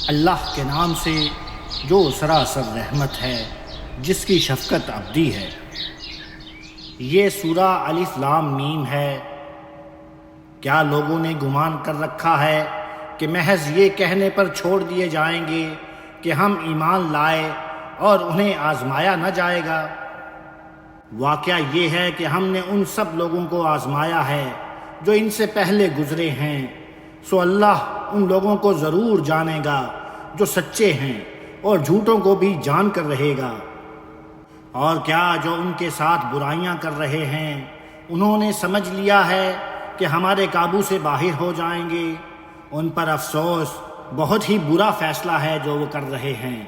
اللہ کے نام سے جو سراسر رحمت ہے، جس کی شفقت ابدی ہے۔ یہ سورہ الف لام میم ہے۔ کیا لوگوں نے گمان کر رکھا ہے کہ محض یہ کہنے پر چھوڑ دیے جائیں گے کہ ہم ایمان لائے اور انہیں آزمایا نہ جائے گا؟ واقعہ یہ ہے کہ ہم نے ان سب لوگوں کو آزمایا ہے جو ان سے پہلے گزرے ہیں، سو اللہ ان لوگوں کو ضرور جانے گا جو سچے ہیں، اور جھوٹوں کو بھی جان کر رہے گا۔ اور کیا جو ان کے ساتھ برائیاں کر رہے ہیں انہوں نے سمجھ لیا ہے کہ ہمارے قابو سے باہر ہو جائیں گے؟ ان پر افسوس، بہت ہی برا فیصلہ ہے جو وہ کر رہے ہیں۔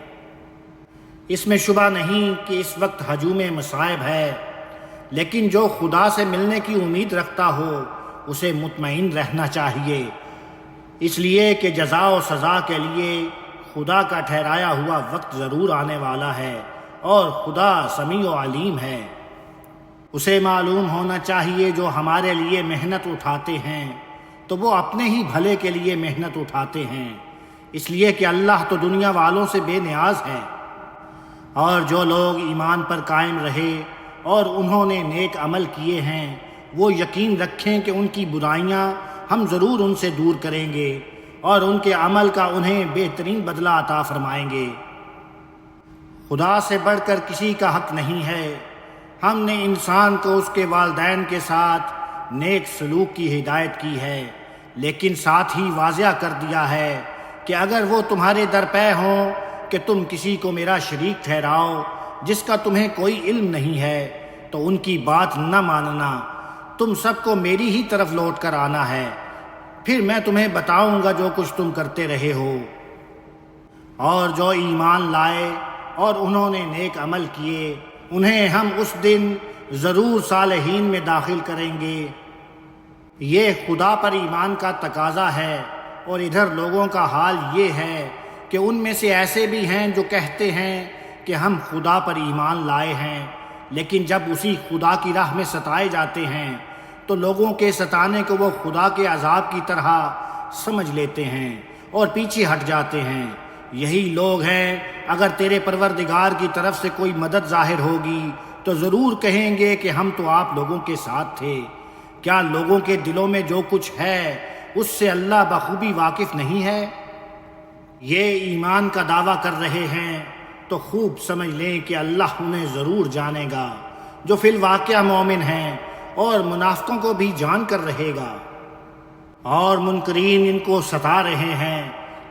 اس میں شبہ نہیں کہ اس وقت ہجوم مصائب ہے، لیکن جو خدا سے ملنے کی امید رکھتا ہو اسے مطمئن رہنا چاہیے، اس لیے کہ جزا و سزا کے لیے خدا کا ٹھہرایا ہوا وقت ضرور آنے والا ہے، اور خدا سمیع و علیم ہے۔ اسے معلوم ہونا چاہیے جو ہمارے لیے محنت اٹھاتے ہیں تو وہ اپنے ہی بھلے کے لیے محنت اٹھاتے ہیں، اس لیے کہ اللہ تو دنیا والوں سے بے نیاز ہے۔ اور جو لوگ ایمان پر قائم رہے اور انہوں نے نیک عمل کیے ہیں، وہ یقین رکھیں کہ ان کی برائیاں ہم ضرور ان سے دور کریں گے، اور ان کے عمل کا انہیں بہترین بدلہ عطا فرمائیں گے۔ خدا سے بڑھ کر کسی کا حق نہیں ہے۔ ہم نے انسان کو اس کے والدین کے ساتھ نیک سلوک کی ہدایت کی ہے، لیکن ساتھ ہی واضح کر دیا ہے کہ اگر وہ تمہارے درپے ہوں کہ تم کسی کو میرا شریک ٹھہراؤ جس کا تمہیں کوئی علم نہیں ہے، تو ان کی بات نہ ماننا، تم سب کو میری ہی طرف لوٹ کر آنا ہے، پھر میں تمہیں بتاؤں گا جو کچھ تم کرتے رہے ہو۔ اور جو ایمان لائے اور انہوں نے نیک عمل کیے، انہیں ہم اس دن ضرور صالحین میں داخل کریں گے۔ یہ خدا پر ایمان کا تقاضا ہے، اور ادھر لوگوں کا حال یہ ہے کہ ان میں سے ایسے بھی ہیں جو کہتے ہیں کہ ہم خدا پر ایمان لائے ہیں، لیکن جب اسی خدا کی راہ میں ستائے جاتے ہیں تو لوگوں کے ستانے کو وہ خدا کے عذاب کی طرح سمجھ لیتے ہیں اور پیچھے ہٹ جاتے ہیں۔ یہی لوگ ہیں، اگر تیرے پروردگار کی طرف سے کوئی مدد ظاہر ہوگی تو ضرور کہیں گے کہ ہم تو آپ لوگوں کے ساتھ تھے۔ کیا لوگوں کے دلوں میں جو کچھ ہے اس سے اللہ بخوبی واقف نہیں ہے؟ یہ ایمان کا دعویٰ کر رہے ہیں تو خوب سمجھ لیں کہ اللہ انہیں ضرور جانے گا، جو فی الواقعہ مومن ہیں، اور منافقوں کو بھی جان کر رہے گا۔ اور منکرین ان کو ستا رہے ہیں،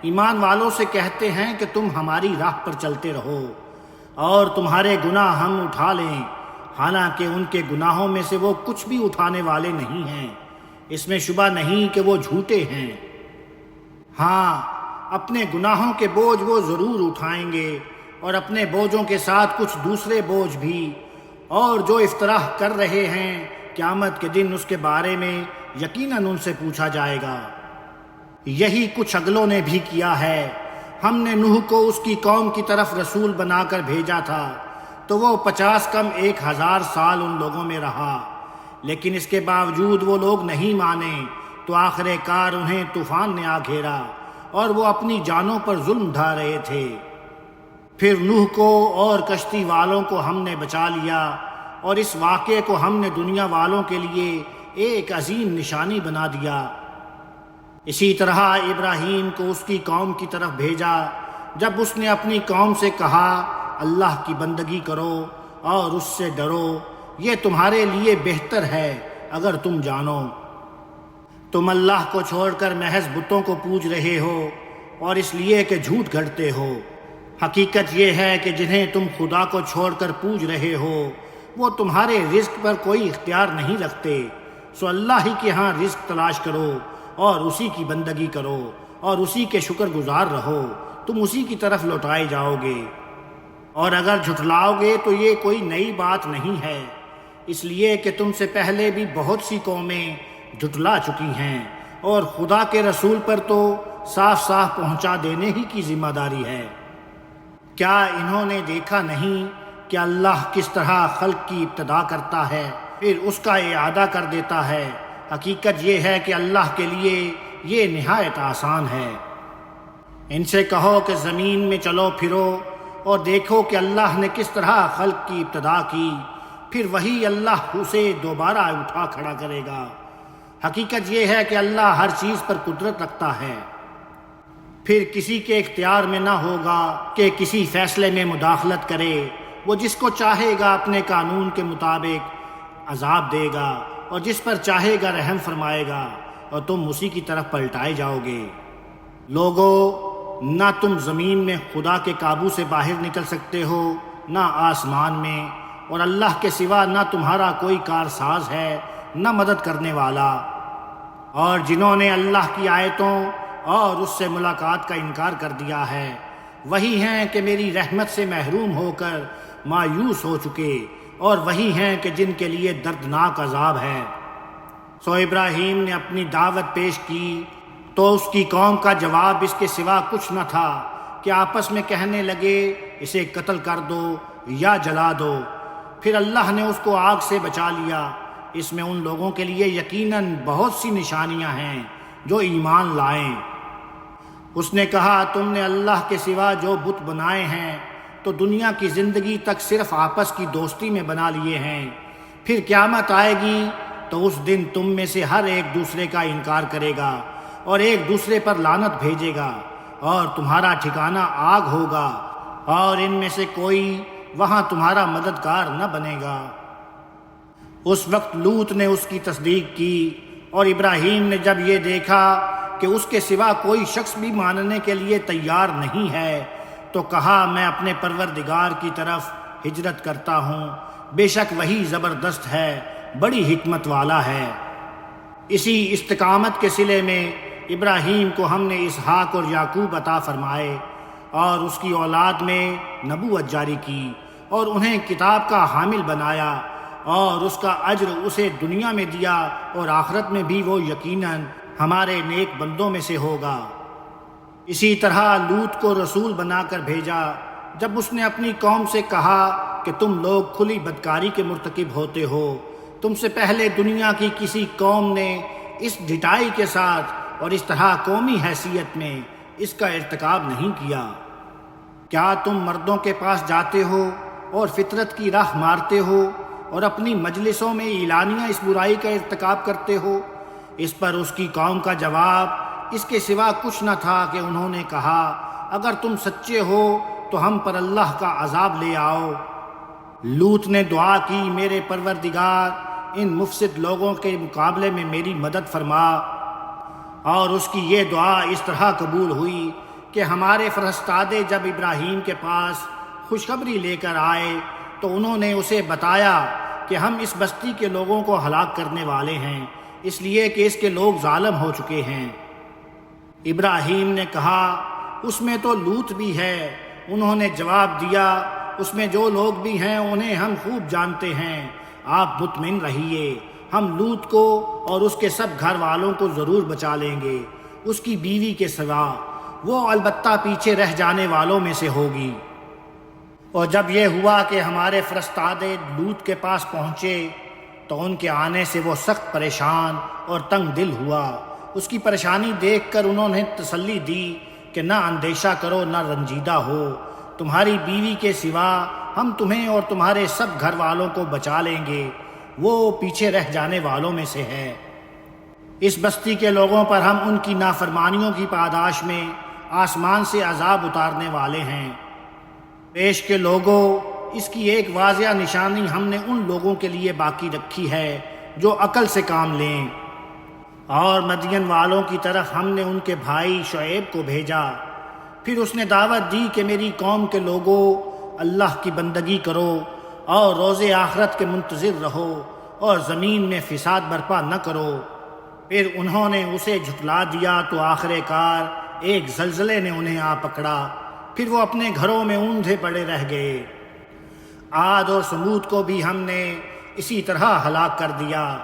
ایمان والوں سے کہتے ہیں کہ تم ہماری راہ پر چلتے رہو اور تمہارے گناہ ہم اٹھا لیں، حالانکہ ان کے گناہوں میں سے وہ کچھ بھی اٹھانے والے نہیں ہیں۔ اس میں شبہ نہیں کہ وہ جھوٹے ہیں۔ ہاں، اپنے گناہوں کے بوجھ وہ ضرور اٹھائیں گے، اور اپنے بوجھوں کے ساتھ کچھ دوسرے بوجھ بھی، اور جو افتراء کر رہے ہیں قیامت کے دن اس کے بارے میں یقیناً ان سے پوچھا جائے گا۔ یہی کچھ اگلوں نے بھی کیا ہے۔ ہم نے نوح کو اس کی قوم کی طرف رسول بنا کر بھیجا تھا، تو وہ 50 کم 1000 سال ان لوگوں میں رہا، لیکن اس کے باوجود وہ لوگ نہیں مانے، تو آخر کار انہیں طوفان نے آ گھیرا اور وہ اپنی جانوں پر ظلم ڈھا رہے تھے۔ پھر نوح کو اور کشتی والوں کو ہم نے بچا لیا، اور اس واقعے کو ہم نے دنیا والوں کے لیے ایک عظیم نشانی بنا دیا۔ اسی طرح ابراہیم کو اس کی قوم کی طرف بھیجا، جب اس نے اپنی قوم سے کہا اللہ کی بندگی کرو اور اس سے ڈرو، یہ تمہارے لیے بہتر ہے اگر تم جانو۔ تم اللہ کو چھوڑ کر محض بتوں کو پوج رہے ہو، اور اس لیے کہ جھوٹ گھڑتے ہو۔ حقیقت یہ ہے کہ جنہیں تم خدا کو چھوڑ کر پوج رہے ہو وہ تمہارے رزق پر کوئی اختیار نہیں رکھتے، سو اللہ ہی کے ہاں رزق تلاش کرو اور اسی کی بندگی کرو اور اسی کے شکر گزار رہو، تم اسی کی طرف لوٹائے جاؤ گے۔ اور اگر جھٹلاؤ گے تو یہ کوئی نئی بات نہیں ہے، اس لیے کہ تم سے پہلے بھی بہت سی قومیں جھٹلا چکی ہیں، اور خدا کے رسول پر تو صاف صاف پہنچا دینے ہی کی ذمہ داری ہے۔ کیا انہوں نے دیکھا نہیں کہ اللہ کس طرح خلق کی ابتدا کرتا ہے، پھر اس کا اعادہ کر دیتا ہے؟ حقیقت یہ ہے کہ اللہ کے لیے یہ نہایت آسان ہے۔ ان سے کہو کہ زمین میں چلو پھرو اور دیکھو کہ اللہ نے کس طرح خلق کی ابتدا کی، پھر وہی اللہ اسے دوبارہ اٹھا کھڑا کرے گا۔ حقیقت یہ ہے کہ اللہ ہر چیز پر قدرت رکھتا ہے، پھر کسی کے اختیار میں نہ ہوگا کہ کسی فیصلے میں مداخلت کرے۔ وہ جس کو چاہے گا اپنے قانون کے مطابق عذاب دے گا، اور جس پر چاہے گا رحم فرمائے گا، اور تم اسی کی طرف پلٹائے جاؤ گے۔ لوگو، نہ تم زمین میں خدا کے قابو سے باہر نکل سکتے ہو، نہ آسمان میں، اور اللہ کے سوا نہ تمہارا کوئی کارساز ہے نہ مدد کرنے والا۔ اور جنہوں نے اللہ کی آیتوں اور اس سے ملاقات کا انکار کر دیا ہے، وہی ہیں کہ میری رحمت سے محروم ہو کر مایوس ہو چکے، اور وہی ہیں کہ جن کے لیے دردناک عذاب ہے۔ سو ابراہیم نے اپنی دعوت پیش کی تو اس کی قوم کا جواب اس کے سوا کچھ نہ تھا کہ آپس میں کہنے لگے اسے قتل کر دو یا جلا دو۔ پھر اللہ نے اس کو آگ سے بچا لیا۔ اس میں ان لوگوں کے لیے یقیناً بہت سی نشانیاں ہیں جو ایمان لائیں۔ اس نے کہا، تم نے اللہ کے سوا جو بت بنائے ہیں تو دنیا کی زندگی تک صرف آپس کی دوستی میں بنا لیے ہیں، پھر قیامت آئے گی تو اس دن تم میں سے ہر ایک دوسرے کا انکار کرے گا اور ایک دوسرے پر لعنت بھیجے گا، اور تمہارا ٹھکانہ آگ ہوگا، اور ان میں سے کوئی وہاں تمہارا مددگار نہ بنے گا۔ اس وقت لوط نے اس کی تصدیق کی، اور ابراہیم نے جب یہ دیکھا کہ اس کے سوا کوئی شخص بھی ماننے کے لیے تیار نہیں ہے تو کہا، میں اپنے پروردگار کی طرف ہجرت کرتا ہوں، بے شک وہی زبردست ہے، بڑی حکمت والا ہے۔ اسی استقامت کے صلے میں ابراہیم کو ہم نے اسحاق اور یعقوب عطا فرمائے، اور اس کی اولاد میں نبوت جاری کی، اور انہیں کتاب کا حامل بنایا، اور اس کا اجر اسے دنیا میں دیا، اور آخرت میں بھی وہ یقیناً ہمارے نیک بندوں میں سے ہوگا۔ اسی طرح لوط کو رسول بنا کر بھیجا جب اس نے اپنی قوم سے کہا کہ تم لوگ کھلی بدکاری کے مرتکب ہوتے ہو، تم سے پہلے دنیا کی کسی قوم نے اس ڈھٹائی کے ساتھ اور اس طرح قومی حیثیت میں اس کا ارتکاب نہیں کیا۔ کیا تم مردوں کے پاس جاتے ہو اور فطرت کی راہ مارتے ہو اور اپنی مجلسوں میں اعلانیہ اس برائی کا ارتکاب کرتے ہو؟ اس پر اس کی قوم کا جواب اس کے سوا کچھ نہ تھا کہ انہوں نے کہا، اگر تم سچے ہو تو ہم پر اللہ کا عذاب لے آؤ۔ لوط نے دعا کی، میرے پروردگار، ان مفسد لوگوں کے مقابلے میں میری مدد فرما۔ اور اس کی یہ دعا اس طرح قبول ہوئی کہ ہمارے فرستادے جب ابراہیم کے پاس خوشخبری لے کر آئے تو انہوں نے اسے بتایا کہ ہم اس بستی کے لوگوں کو ہلاک کرنے والے ہیں، اس لیے کہ اس کے لوگ ظالم ہو چکے ہیں۔ ابراہیم نے کہا، اس میں تو لوط بھی ہے۔ انہوں نے جواب دیا، اس میں جو لوگ بھی ہیں انہیں ہم خوب جانتے ہیں، آپ مطمئن رہیے، ہم لوط کو اور اس کے سب گھر والوں کو ضرور بچا لیں گے، اس کی بیوی کے سوا، وہ البتہ پیچھے رہ جانے والوں میں سے ہوگی۔ اور جب یہ ہوا کہ ہمارے فرستادے لوط کے پاس پہنچے تو ان کے آنے سے وہ سخت پریشان اور تنگ دل ہوا۔ اس کی پریشانی دیکھ کر انہوں نے تسلی دی کہ نہ اندیشہ کرو، نہ رنجیدہ ہو، تمہاری بیوی کے سوا ہم تمہیں اور تمہارے سب گھر والوں کو بچا لیں گے، وہ پیچھے رہ جانے والوں میں سے ہے۔ اس بستی کے لوگوں پر ہم ان کی نافرمانیوں کی پاداش میں آسمان سے عذاب اتارنے والے ہیں۔ پیش کے لوگوں، اس کی ایک واضح نشانی ہم نے ان لوگوں کے لیے باقی رکھی ہے جو عقل سے کام لیں۔ اور مدین والوں کی طرف ہم نے ان کے بھائی شعیب کو بھیجا۔ پھر اس نے دعوت دی کہ میری قوم کے لوگوں، اللہ کی بندگی کرو اور روز آخرت کے منتظر رہو اور زمین میں فساد برپا نہ کرو۔ پھر انہوں نے اسے جھٹلا دیا تو آخر کار ایک زلزلے نے انہیں آ پکڑا، پھر وہ اپنے گھروں میں اوندھے پڑے رہ گئے۔ عاد اور سمود کو بھی ہم نے اسی طرح ہلاک کر دیا۔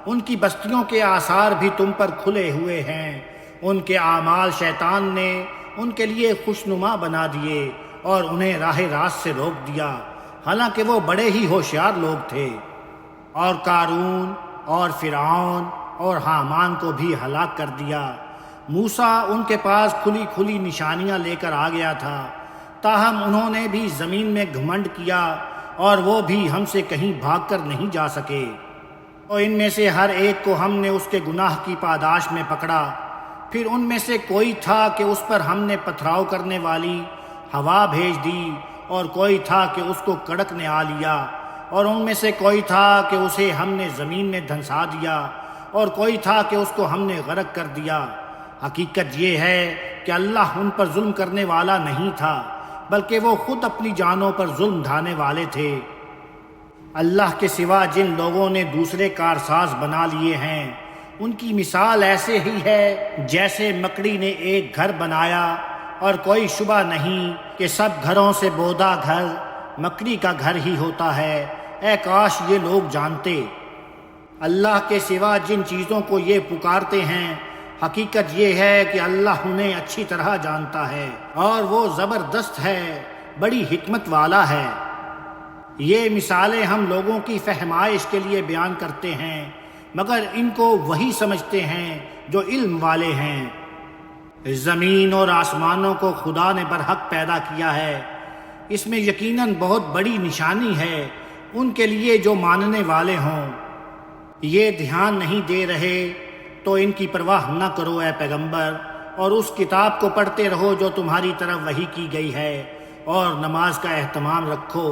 ان کی بستیوں کے آثار بھی تم پر کھلے ہوئے ہیں۔ ان کے اعمال شیطان نے ان کے لیے خوشنما بنا دیے اور انہیں راہ راست سے روک دیا، حالانکہ وہ بڑے ہی ہوشیار لوگ تھے۔ اور قارون اور فرعون اور حامان کو بھی ہلاک کر دیا۔ موسیٰ ان کے پاس کھلی کھلی نشانیاں لے کر آ گیا تھا، تاہم انہوں نے بھی زمین میں گھمنڈ کیا اور وہ بھی ہم سے کہیں بھاگ کر نہیں جا سکے۔ اور ان میں سے ہر ایک کو ہم نے اس کے گناہ کی پاداش میں پکڑا۔ پھر ان میں سے کوئی تھا کہ اس پر ہم نے پتھراؤ کرنے والی ہوا بھیج دی، اور کوئی تھا کہ اس کو کڑک نے آ لیا، اور ان میں سے کوئی تھا کہ اسے ہم نے زمین میں دھنسا دیا، اور کوئی تھا کہ اس کو ہم نے غرق کر دیا۔ حقیقت یہ ہے کہ اللہ ان پر ظلم کرنے والا نہیں تھا، بلکہ وہ خود اپنی جانوں پر ظلم ڈھانے والے تھے۔ اللہ کے سوا جن لوگوں نے دوسرے کارساز بنا لیے ہیں، ان کی مثال ایسے ہی ہے جیسے مکڑی نے ایک گھر بنایا، اور کوئی شبہ نہیں کہ سب گھروں سے بودا گھر مکڑی کا گھر ہی ہوتا ہے۔ اے کاش یہ لوگ جانتے۔ اللہ کے سوا جن چیزوں کو یہ پکارتے ہیں، حقیقت یہ ہے کہ اللہ انہیں اچھی طرح جانتا ہے، اور وہ زبردست ہے، بڑی حکمت والا ہے۔ یہ مثالیں ہم لوگوں کی فہمائش کے لیے بیان کرتے ہیں، مگر ان کو وہی سمجھتے ہیں جو علم والے ہیں۔ زمین اور آسمانوں کو خدا نے برحق پیدا کیا ہے، اس میں یقیناً بہت بڑی نشانی ہے ان کے لیے جو ماننے والے ہوں۔ یہ دھیان نہیں دے رہے تو ان کی پرواہ نہ کرو اے پیغمبر، اور اس کتاب کو پڑھتے رہو جو تمہاری طرف وحی کی گئی ہے، اور نماز کا اہتمام رکھو۔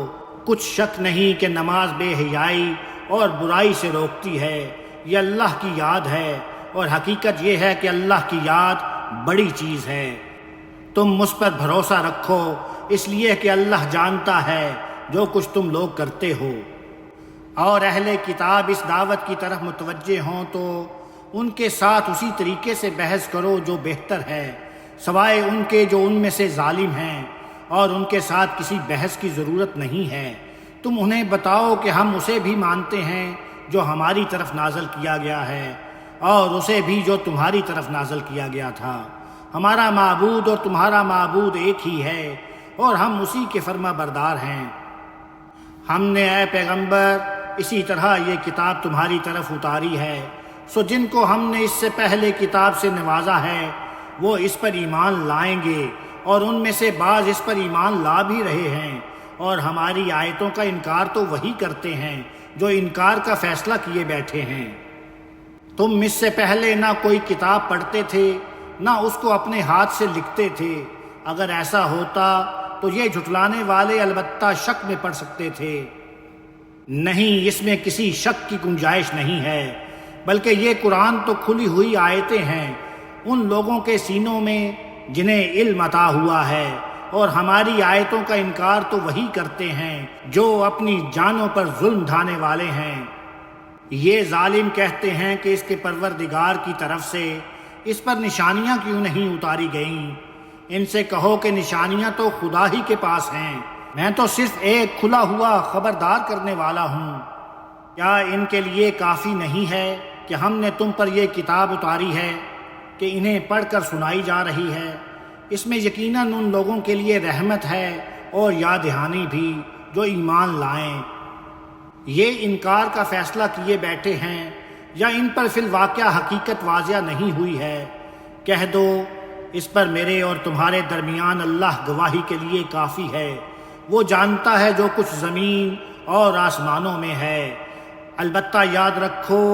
کچھ شک نہیں کہ نماز بے حیائی اور برائی سے روکتی ہے، یہ اللہ کی یاد ہے، اور حقیقت یہ ہے کہ اللہ کی یاد بڑی چیز ہے۔ تم مجھ پر بھروسہ رکھو، اس لیے کہ اللہ جانتا ہے جو کچھ تم لوگ کرتے ہو۔ اور اہل کتاب اس دعوت کی طرف متوجہ ہوں تو ان کے ساتھ اسی طریقے سے بحث کرو جو بہتر ہے، سوائے ان کے جو ان میں سے ظالم ہیں، اور ان کے ساتھ کسی بحث کی ضرورت نہیں ہے۔ تم انہیں بتاؤ کہ ہم اسے بھی مانتے ہیں جو ہماری طرف نازل کیا گیا ہے، اور اسے بھی جو تمہاری طرف نازل کیا گیا تھا۔ ہمارا معبود اور تمہارا معبود ایک ہی ہے، اور ہم اسی کے فرما بردار ہیں۔ ہم نے اے پیغمبر اسی طرح یہ کتاب تمہاری طرف اتاری ہے، سو جن کو ہم نے اس سے پہلے کتاب سے نوازا ہے وہ اس پر ایمان لائیں گے، اور ان میں سے بعض اس پر ایمان لا بھی رہے ہیں، اور ہماری آیتوں کا انکار تو وہی کرتے ہیں جو انکار کا فیصلہ کیے بیٹھے ہیں۔ تم اس سے پہلے نہ کوئی کتاب پڑھتے تھے نہ اس کو اپنے ہاتھ سے لکھتے تھے، اگر ایسا ہوتا تو یہ جھٹلانے والے البتہ شک میں پڑ سکتے تھے۔ نہیں، اس میں کسی شک کی گنجائش نہیں ہے، بلکہ یہ قرآن تو کھلی ہوئی آیتیں ہیں ان لوگوں کے سینوں میں جنہیں علم عطا ہوا ہے، اور ہماری آیتوں کا انکار تو وہی کرتے ہیں جو اپنی جانوں پر ظلم ڈھانے والے ہیں۔ یہ ظالم کہتے ہیں کہ اس کے پروردگار کی طرف سے اس پر نشانیاں کیوں نہیں اتاری گئیں؟ ان سے کہو کہ نشانیاں تو خدا ہی کے پاس ہیں، میں تو صرف ایک کھلا ہوا خبردار کرنے والا ہوں۔ کیا ان کے لیے کافی نہیں ہے کہ ہم نے تم پر یہ کتاب اتاری ہے کہ انہیں پڑھ کر سنائی جا رہی ہے؟ اس میں یقیناً ان لوگوں کے لیے رحمت ہے اور یاد دہانی بھی جو ایمان لائیں۔ یہ انکار کا فیصلہ کیے بیٹھے ہیں، یا ان پر فی الواقع حقیقت واضح نہیں ہوئی ہے؟ کہہ دو اس پر میرے اور تمہارے درمیان اللہ گواہی کے لیے کافی ہے، وہ جانتا ہے جو کچھ زمین اور آسمانوں میں ہے۔ البتہ یاد رکھو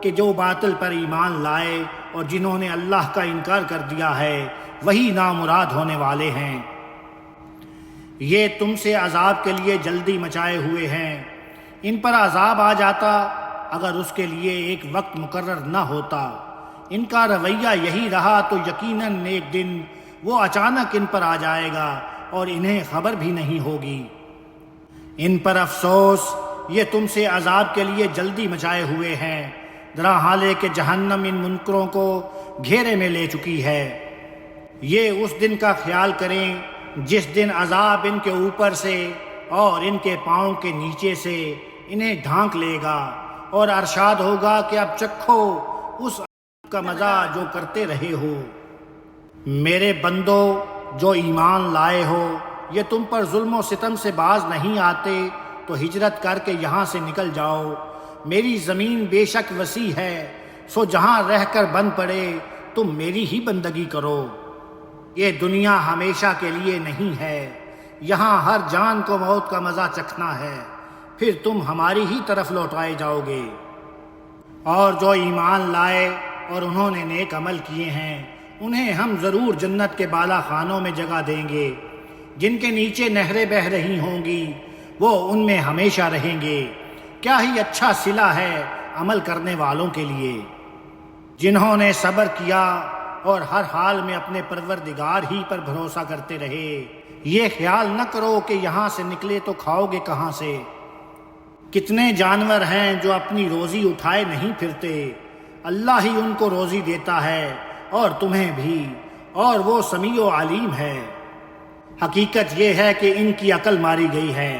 کہ جو باطل پر ایمان لائے اور جنہوں نے اللہ کا انکار کر دیا ہے وہی نامراد ہونے والے ہیں۔ یہ تم سے عذاب کے لیے جلدی مچائے ہوئے ہیں، ان پر عذاب آ جاتا اگر اس کے لیے ایک وقت مقرر نہ ہوتا۔ ان کا رویہ یہی رہا تو یقیناً ایک دن وہ اچانک ان پر آ جائے گا اور انہیں خبر بھی نہیں ہوگی۔ ان پر افسوس، یہ تم سے عذاب کے لیے جلدی مچائے ہوئے ہیں، درا حالے کہ جہنم ان منکروں کو گھیرے میں لے چکی ہے۔ یہ اس دن کا خیال کریں جس دن عذاب ان کے اوپر سے اور ان کے پاؤں کے نیچے سے انہیں ڈھانک لے گا، اور ارشاد ہوگا کہ اب چکھو اس کا مزہ جو کرتے رہے ہو۔ میرے بندو جو ایمان لائے ہو، یہ تم پر ظلم و ستم سے باز نہیں آتے تو ہجرت کر کے یہاں سے نکل جاؤ۔ میری زمین بے شک وسیع ہے، سو جہاں رہ کر بن پڑے تم میری ہی بندگی کرو۔ یہ دنیا ہمیشہ کے لیے نہیں ہے، یہاں ہر جان کو موت کا مزہ چکھنا ہے، پھر تم ہماری ہی طرف لوٹائے جاؤ گے۔ اور جو ایمان لائے اور انہوں نے نیک عمل کیے ہیں انہیں ہم ضرور جنت کے بالا خانوں میں جگہ دیں گے، جن کے نیچے نہریں بہہ رہی ہوں گی، وہ ان میں ہمیشہ رہیں گے۔ کیا ہی اچھا صلہ ہے عمل کرنے والوں کے لیے، جنہوں نے صبر کیا اور ہر حال میں اپنے پروردگار ہی پر بھروسہ کرتے رہے۔ یہ خیال نہ کرو کہ یہاں سے نکلے تو کھاؤ گے کہاں سے۔ کتنے جانور ہیں جو اپنی روزی اٹھائے نہیں پھرتے، اللہ ہی ان کو روزی دیتا ہے اور تمہیں بھی، اور وہ سمیع و علیم ہے۔ حقیقت یہ ہے کہ ان کی عقل ماری گئی ہے۔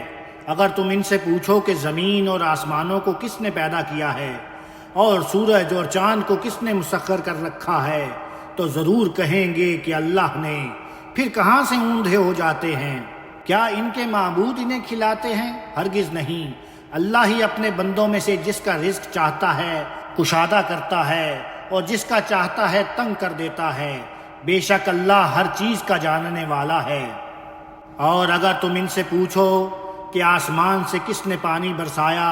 اگر تم ان سے پوچھو کہ زمین اور آسمانوں کو کس نے پیدا کیا ہے اور سورج اور چاند کو کس نے مسخر کر رکھا ہے تو ضرور کہیں گے کہ اللہ نے۔ پھر کہاں سے اوندھے ہو جاتے ہیں؟ کیا ان کے معبود انہیں کھلاتے ہیں؟ ہرگز نہیں، اللہ ہی اپنے بندوں میں سے جس کا رزق چاہتا ہے کشادہ کرتا ہے اور جس کا چاہتا ہے تنگ کر دیتا ہے۔ بے شک اللہ ہر چیز کا جاننے والا ہے۔ اور اگر تم ان سے پوچھو کہ آسمان سے کس نے پانی برسایا،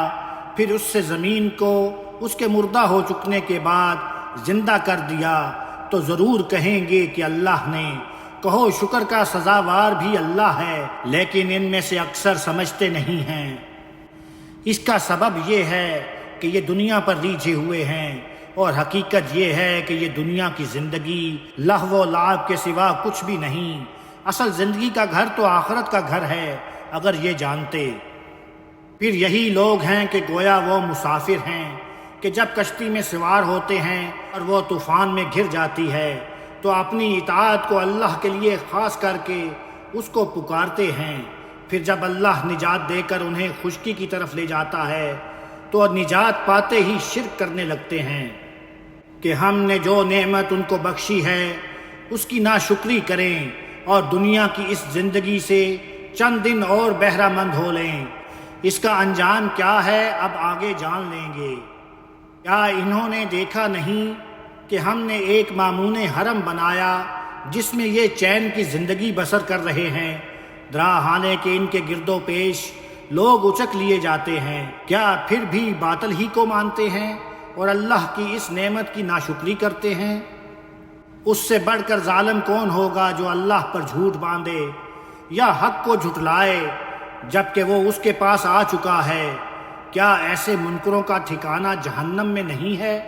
پھر اس سے زمین کو اس کے مردہ ہو چکنے کے بعد زندہ کر دیا، تو ضرور کہیں گے کہ اللہ نے۔ کہو شکر کا سزاوار بھی اللہ ہے، لیکن ان میں سے اکثر سمجھتے نہیں ہیں۔ اس کا سبب یہ ہے کہ یہ دنیا پر ریجھے ہوئے ہیں، اور حقیقت یہ ہے کہ یہ دنیا کی زندگی لہو و لعب کے سوا کچھ بھی نہیں۔ اصل زندگی کا گھر تو آخرت کا گھر ہے، اگر یہ جانتے۔ پھر یہی لوگ ہیں کہ گویا وہ مسافر ہیں کہ جب کشتی میں سوار ہوتے ہیں اور وہ طوفان میں گر جاتی ہے تو اپنی اطاعت کو اللہ کے لیے خاص کر کے اس کو پکارتے ہیں۔ پھر جب اللہ نجات دے کر انہیں خشکی کی طرف لے جاتا ہے تو نجات پاتے ہی شرک کرنے لگتے ہیں کہ ہم نے جو نعمت ان کو بخشی ہے اس کی ناشکری کریں اور دنیا کی اس زندگی سے چند دن اور بہرہ مند ہو لیں۔ اس کا انجام کیا ہے اب آگے جان لیں گے۔ کیا انہوں نے دیکھا نہیں کہ ہم نے ایک مامون حرم بنایا جس میں یہ چین کی زندگی بسر کر رہے ہیں، دراحالے کہ ان کے گرد و پیش لوگ اچک لیے جاتے ہیں۔ کیا پھر بھی باطل ہی کو مانتے ہیں اور اللہ کی اس نعمت کی ناشکری کرتے ہیں؟ اس سے بڑھ کر ظالم کون ہوگا جو اللہ پر جھوٹ باندھے یا حق کو جھٹلائے جبکہ وہ اس کے پاس آ چکا ہے۔ کیا ایسے منکروں کا ٹھکانہ جہنم میں نہیں ہے؟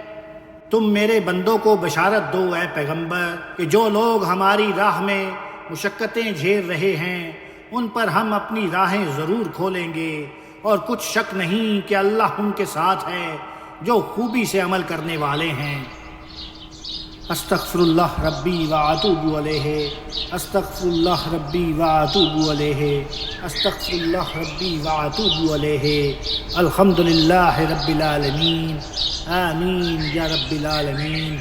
تم میرے بندوں کو بشارت دو اے پیغمبر کہ جو لوگ ہماری راہ میں مشقتیں جھیل رہے ہیں ان پر ہم اپنی راہیں ضرور کھولیں گے، اور کچھ شک نہیں کہ اللہ ان کے ساتھ ہے جو خوبی سے عمل کرنے والے ہیں۔ استغفر اللہ ربی واتوب علیہ، استغفر اللہ ربی واتوب علیہ، استغفر اللہ ربی واتوب علیہ۔ الحمد للہ رب العالمین، آمین یا رب العالمین۔